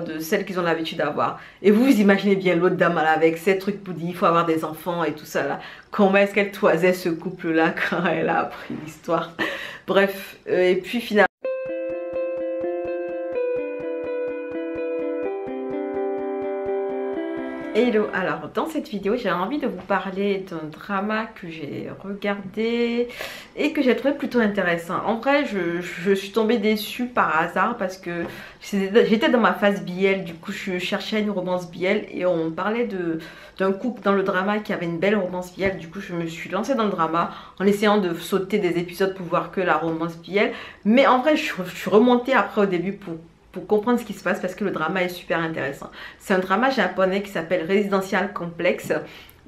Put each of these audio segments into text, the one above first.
de celles qu'ils ont l'habitude d'avoir. Et vous imaginez bien l'autre dame là, avec ses trucs pour dire il faut avoir des enfants et tout ça là. Comment est-ce qu'elle toisait ce couple là quand elle a appris l'histoire. Bref, et puis finalement. Hello, alors dans cette vidéo j'ai envie de vous parler d'un drama que j'ai regardé et que j'ai trouvé plutôt intéressant. En vrai je suis tombée déçue par hasard parce que j'étais dans ma phase BL, du coup je cherchais une romance BL et on parlait d'un couple dans le drama qui avait une belle romance BL. Du coup je me suis lancée dans le drama en essayant de sauter des épisodes pour voir que la romance BL. Mais en vrai je suis remontée après au début pour comprendre ce qui se passe parce que le drama est super intéressant. C'est un drama japonais qui s'appelle Residential Complex.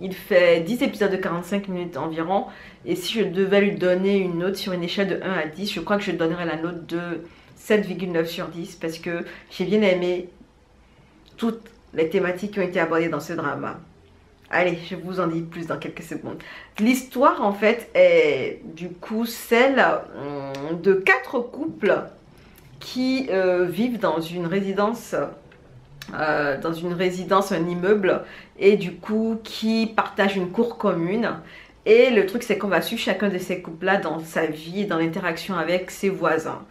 Il fait 10 épisodes de 45 minutes environ. Et si je devais lui donner une note sur une échelle de 1 à 10, je crois que je donnerais la note de 7,9 sur 10 parce que j'ai bien aimé toutes les thématiques qui ont été abordées dans ce drama. Allez, je vous en dis plus dans quelques secondes. L'histoire en fait est du coup celle de 4 couples qui vivent dans une résidence, un immeuble, et du coup qui partagent une cour commune. Et le truc c'est qu'on va suivre chacun de ces couples là dans sa vie et dans l'interaction avec ses voisins.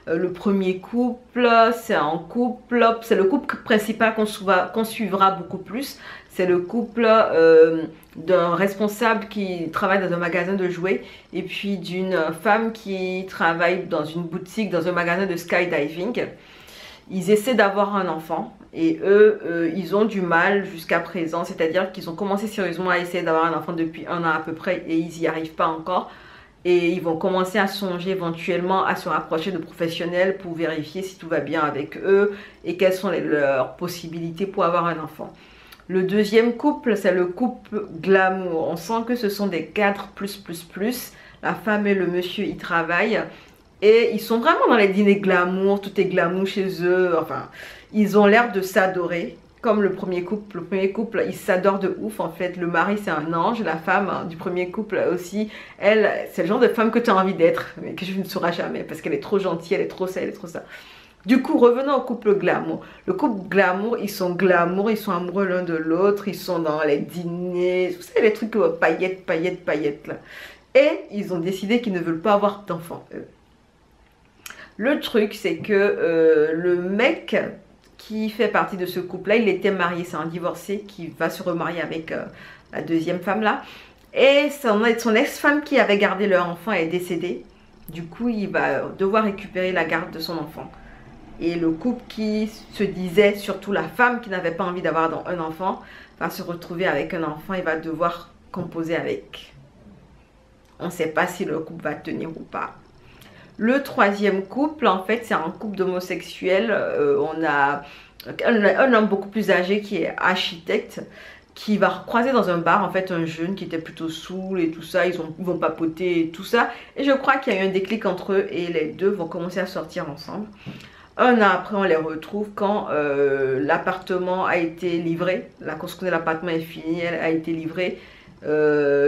Le premier couple, c'est le couple principal qu'on suivra beaucoup plus. C'est le couple d'un responsable qui travaille dans un magasin de jouets et puis d'une femme qui travaille dans une boutique, dans un magasin de skydiving. Ils essaient d'avoir un enfant et eux, ils ont du mal jusqu'à présent. C'est-à-dire qu'ils ont commencé sérieusement à essayer d'avoir un enfant depuis 1 an à peu près et ils n'y arrivent pas encore. Et ils vont commencer à songer éventuellement à se rapprocher de professionnels pour vérifier si tout va bien avec eux et quelles sont leurs possibilités pour avoir un enfant. Le deuxième couple, c'est le couple glamour. On sent que ce sont des cadres plus. La femme et le monsieur y travaillent. Et ils sont vraiment dans les dîners glamour. Tout est glamour chez eux. Enfin, ils ont l'air de s'adorer. Comme le premier couple. Le premier couple, ils s'adorent de ouf en fait. Le mari, c'est un ange. La femme du premier couple aussi, elle, c'est le genre de femme que tu as envie d'être. Mais que je ne saurai jamais. Parce qu'elle est trop gentille, elle est trop ça, elle est trop ça. Du coup, revenons au couple glamour. Le couple glamour, ils sont amoureux l'un de l'autre, ils sont dans les dîners, vous savez, les trucs paillettes là. Et ils ont décidé qu'ils ne veulent pas avoir d'enfants. Le truc, c'est que le mec qui fait partie de ce couple-là, il était marié, c'est un divorcé qui va se remarier avec la deuxième femme là. Et son ex-femme qui avait gardé leur enfant est décédée. Du coup, il va devoir récupérer la garde de son enfant. Et le couple qui se disait, surtout la femme qui n'avait pas envie d'avoir un enfant, va se retrouver avec un enfant et va devoir composer avec. On ne sait pas si le couple va tenir ou pas. Le troisième couple, en fait, c'est un couple d'homosexuels. On a un homme beaucoup plus âgé qui est architecte, qui va croiser dans un bar, en fait, un jeune qui était plutôt saoul et tout ça. Ils vont papoter et tout ça. Et je crois qu'il y a eu un déclic entre eux et les deux vont commencer à sortir ensemble. 1 an après, on les retrouve quand l'appartement a été livré. La construction de l'appartement est finie, elle a été livrée.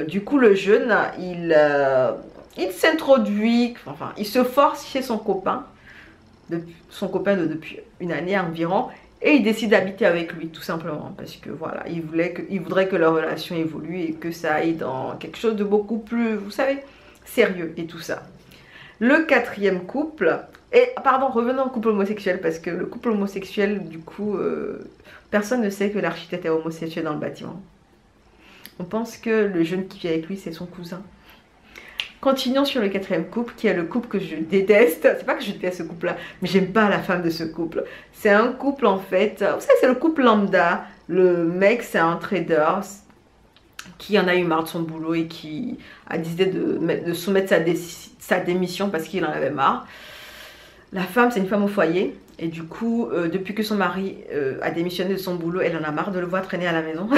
Du coup, le jeune, il s'introduit, enfin, il se force chez son copain depuis 1 année environ. Et il décide d'habiter avec lui, tout simplement. Parce que voilà, il voudrait que leur relation évolue et que ça aille dans quelque chose de beaucoup plus, vous savez, sérieux et tout ça. Le quatrième couple, et pardon, revenons au couple homosexuel parce que le couple homosexuel, du coup, personne ne sait que l'architecte est homosexuel dans le bâtiment. On pense que le jeune qui vit avec lui, c'est son cousin. Continuons sur le quatrième couple qui est le couple que je déteste. C'est pas que je déteste ce couple-là, mais j'aime pas la femme de ce couple. C'est un couple en fait, vous savez, c'est le couple lambda. Le mec, c'est un trader qui en a eu marre de son boulot et qui a décidé de soumettre sa démission parce qu'il en avait marre. La femme, c'est une femme au foyer. Et du coup, depuis que son mari a démissionné de son boulot, elle en a marre de le voir traîner à la maison.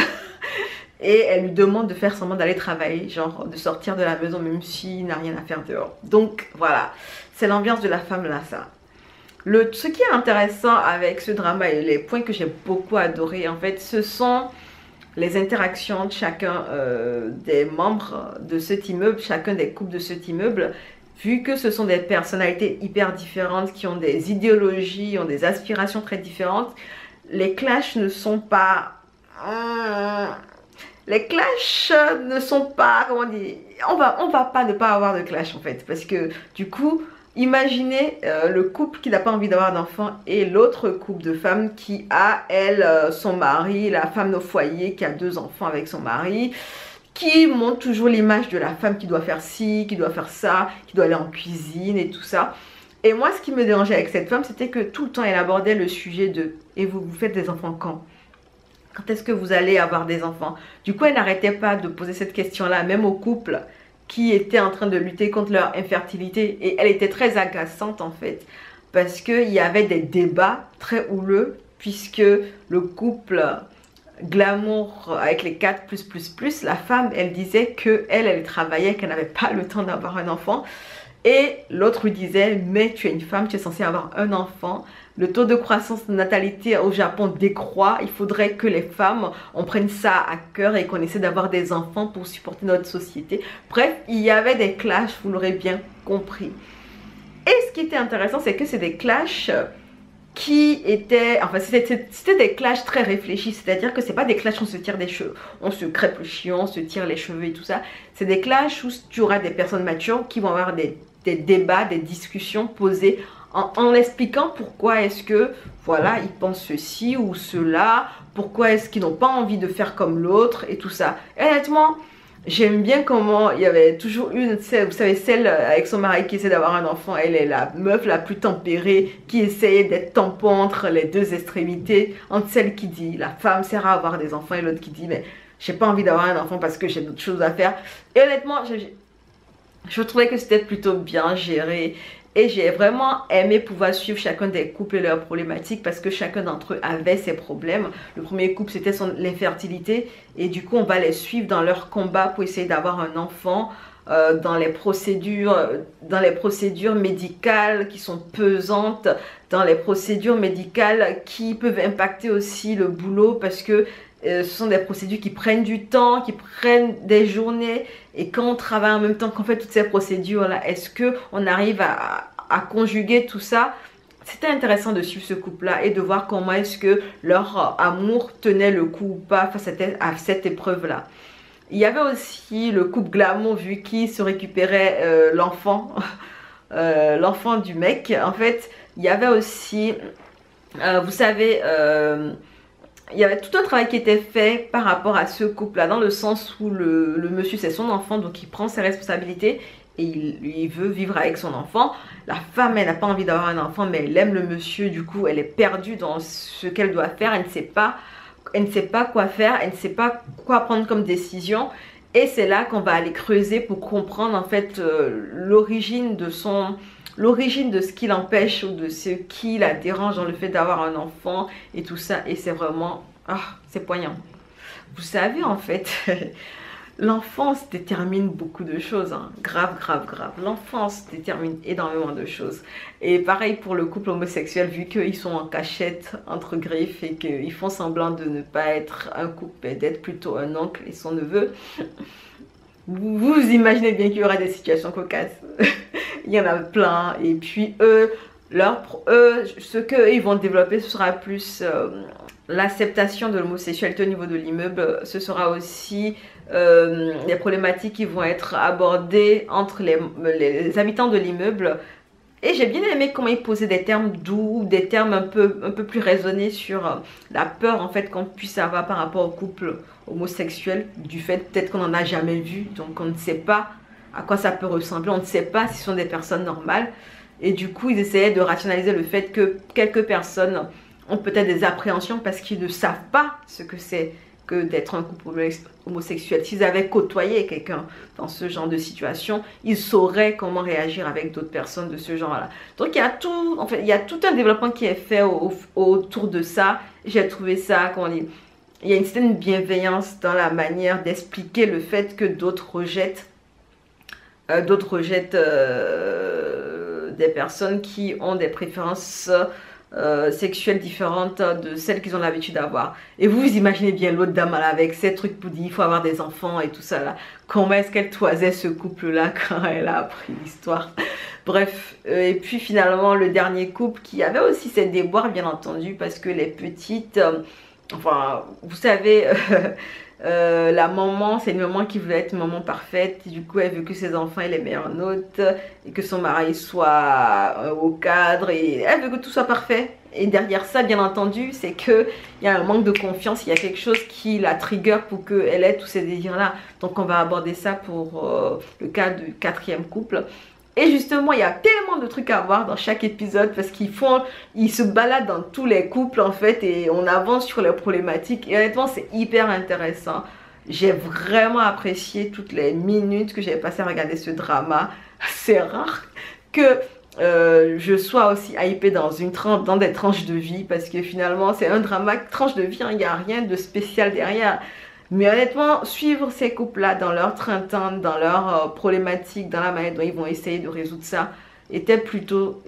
Et elle lui demande de faire semblant d'aller travailler, genre de sortir de la maison même s'il n'a rien à faire dehors. Donc voilà, c'est l'ambiance de la femme là, ça. Ce qui est intéressant avec ce drama et les points que j'ai beaucoup adoré, en fait, ce sont les interactions de chacun des membres de cet immeuble, chacun des couples de cet immeuble, vu que ce sont des personnalités hyper différentes, qui ont des idéologies, ont des aspirations très différentes, les clashs ne sont pas... les clashs ne sont pas... Comment dire, on va pas ne pas avoir de clash en fait. Parce que du coup, imaginez le couple qui n'a pas envie d'avoir d'enfant et l'autre couple de femmes qui a, elle, son mari, la femme au foyer qui a 2 enfants avec son mari, qui montre toujours l'image de la femme qui doit faire ci, qui doit faire ça, qui doit aller en cuisine et tout ça. Et moi, ce qui me dérangeait avec cette femme, c'était que tout le temps, elle abordait le sujet de « Et vous faites des enfants quand ? Quand est-ce que vous allez avoir des enfants ?» Du coup, elle n'arrêtait pas de poser cette question-là, même aux couples qui étaient en train de lutter contre leur infertilité. Et elle était très agaçante, en fait, parce qu'il y avait des débats très houleux, puisque le couple... glamour avec les 4 plus, la femme, elle disait que elle travaillait, qu'elle n'avait pas le temps d'avoir un enfant. Et l'autre lui disait, mais tu es une femme, tu es censée avoir un enfant. Le taux de croissance de natalité au Japon décroît. Il faudrait que les femmes, on prenne ça à cœur et qu'on essaie d'avoir des enfants pour supporter notre société. Bref, il y avait des clashs, vous l'aurez bien compris. Et ce qui était intéressant, c'est que c'est des clashs qui étaient, enfin c'était des clashs très réfléchis, c'est-à-dire que c'est pas des clashs où on se tire des cheveux, on se crêpe le chignon, on se tire les cheveux et tout ça. C'est des clashs où tu auras des personnes matures qui vont avoir des débats, des discussions posées en expliquant pourquoi est-ce que, voilà, ils pensent ceci ou cela, pourquoi est-ce qu'ils n'ont pas envie de faire comme l'autre et tout ça. Et honnêtement, j'aime bien comment il y avait toujours une, vous savez, celle avec son mari qui essaie d'avoir un enfant, elle est la meuf la plus tempérée, qui essayait d'être tampon entre les 2 extrémités, entre celle qui dit la femme sert à avoir des enfants et l'autre qui dit mais j'ai pas envie d'avoir un enfant parce que j'ai d'autres choses à faire. Et honnêtement, je trouvais que c'était plutôt bien géré. Et j'ai vraiment aimé pouvoir suivre chacun des couples et leurs problématiques parce que chacun d'entre eux avait ses problèmes. Le premier couple, c'était l'infertilité. Et du coup, on va les suivre dans leur combat pour essayer d'avoir un enfant, dans les procédures médicales qui sont pesantes, dans les procédures médicales qui peuvent impacter aussi le boulot parce que ce sont des procédures qui prennent du temps, qui prennent des journées. Et quand on travaille en même temps qu'on fait toutes ces procédures-là, est-ce qu'on arrive à conjuguer tout ça? C'était intéressant de suivre ce couple-là et de voir comment est-ce que leur amour tenait le coup ou pas face à cette épreuve-là. Il y avait aussi le couple glamour vu qui se récupérait l'enfant l'enfant du mec. En fait, il y avait aussi, vous savez... il y avait tout un travail qui était fait par rapport à ce couple-là, dans le sens où le monsieur, c'est son enfant, donc il prend ses responsabilités et il veut vivre avec son enfant. La femme, elle n'a pas envie d'avoir un enfant, mais elle aime le monsieur, du coup, elle est perdue dans ce qu'elle doit faire. Elle ne sait pas quoi faire, elle ne sait pas quoi prendre comme décision. Et c'est là qu'on va aller creuser pour comprendre, en fait, l'origine de ce qui l'empêche ou de ce qui la dérange dans le fait d'avoir un enfant et tout ça. Et c'est vraiment, c'est poignant. Vous savez, en fait, l'enfance détermine beaucoup de choses, hein. Grave. L'enfance détermine énormément de choses. Et pareil pour le couple homosexuel, vu qu'ils sont en cachette entre griffes et qu'ils font semblant de ne pas être un couple, mais d'être plutôt un oncle et son neveu. Vous imaginez bien qu'il y aura des situations cocasses. Il y en a plein. Et puis ce qu'ils vont développer, ce sera plus l'acceptation de l'homosexualité au niveau de l'immeuble. Ce sera aussi les problématiques qui vont être abordées entre les habitants de l'immeuble. Et j'ai bien aimé comment ils posaient des termes doux, des termes un peu plus raisonnés sur la peur en fait qu'on puisse avoir par rapport au couple homosexuel, du fait peut-être qu'on n'en a jamais vu, donc on ne sait pas à quoi ça peut ressembler, on ne sait pas si ce sont des personnes normales. Et du coup, ils essayaient de rationaliser le fait que quelques personnes ont peut-être des appréhensions parce qu'ils ne savent pas ce que c'est que d'être un couple homosexuel. S'ils avaient côtoyé quelqu'un dans ce genre de situation, ils sauraient comment réagir avec d'autres personnes de ce genre-là. Donc il y a tout, en fait, il y a tout un développement qui est fait autour de ça. J'ai trouvé ça, comment dire, il y a une certaine bienveillance dans la manière d'expliquer le fait que d'autres rejettent des personnes qui ont des préférences sexuelles différentes de celles qu'ils ont l'habitude d'avoir. Et vous imaginez bien l'autre dame là, avec ses trucs pour dire il faut avoir des enfants et tout ça là. Comment est-ce qu'elle toisait ce couple là quand elle a appris l'histoire. Bref, et puis finalement le dernier couple qui avait aussi ses déboires bien entendu parce que les petites, enfin vous savez, la maman, c'est une maman qui voulait être une maman parfaite. Du coup, elle veut que ses enfants aient les meilleures notes et que son mari soit au cadre et elle veut que tout soit parfait. Et derrière ça, bien entendu, c'est qu'il y a un manque de confiance, il y a quelque chose qui la trigger pour qu'elle ait tous ces désirs-là. Donc, on va aborder ça pour le cas du quatrième couple. Et justement, il y a tellement de trucs à voir dans chaque épisode parce ils se baladent dans tous les couples en fait et on avance sur les problématiques. Et honnêtement, c'est hyper intéressant. J'ai vraiment apprécié toutes les minutes que j'ai passé à regarder ce drama. C'est rare que je sois aussi hypée dans des tranches de vie parce que finalement, c'est un drama, tranche de vie, hein, il n'y a rien de spécial derrière. Mais honnêtement, suivre ces couples-là dans leur train-train, dans leurs problématiques, dans la manière dont ils vont essayer de résoudre ça, était plutôt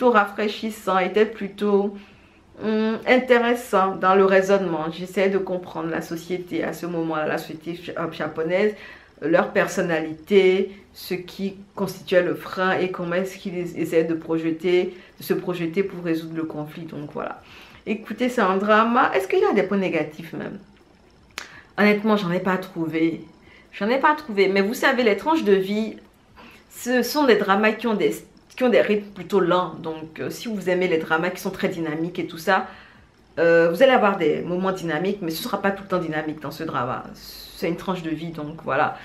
rafraîchissant, était plutôt intéressant dans le raisonnement. J'essayais de comprendre la société à ce moment-là, la société japonaise, leur personnalité, ce qui constituait le frein et comment est-ce qu'ils essayaient de se projeter pour résoudre le conflit. Donc voilà. Écoutez, c'est un drama. Est-ce qu'il y a des points négatifs même? Honnêtement, j'en ai pas trouvé. J'en ai pas trouvé. Mais vous savez, les tranches de vie, ce sont des dramas qui ont des rythmes plutôt lents. Donc, si vous aimez les dramas qui sont très dynamiques et tout ça, vous allez avoir des moments dynamiques, mais ce ne sera pas tout le temps dynamique dans ce drama. C'est une tranche de vie, donc voilà.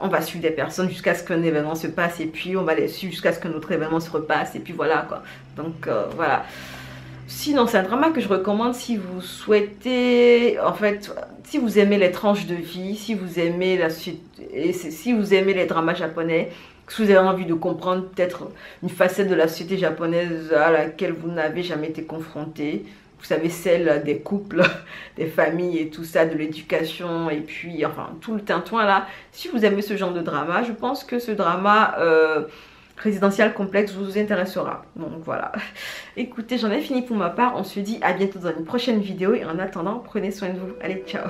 On va suivre des personnes jusqu'à ce qu'un événement se passe et puis on va les suivre jusqu'à ce qu'un autre événement se repasse et puis voilà quoi. Donc, voilà. Sinon, c'est un drama que je recommande si vous souhaitez, en fait, si vous aimez les tranches de vie, si vous aimez si vous aimez les dramas japonais, si vous avez envie de comprendre peut-être une facette de la société japonaise à laquelle vous n'avez jamais été confronté, vous savez, celle des couples, des familles et tout ça, de l'éducation et puis, enfin, tout le tintouin là. Si vous aimez ce genre de drama, je pense que ce drama résidentiel complexe vous intéressera. Donc voilà. Écoutez, j'en ai fini pour ma part. On se dit à bientôt dans une prochaine vidéo et en attendant, prenez soin de vous. Allez, ciao!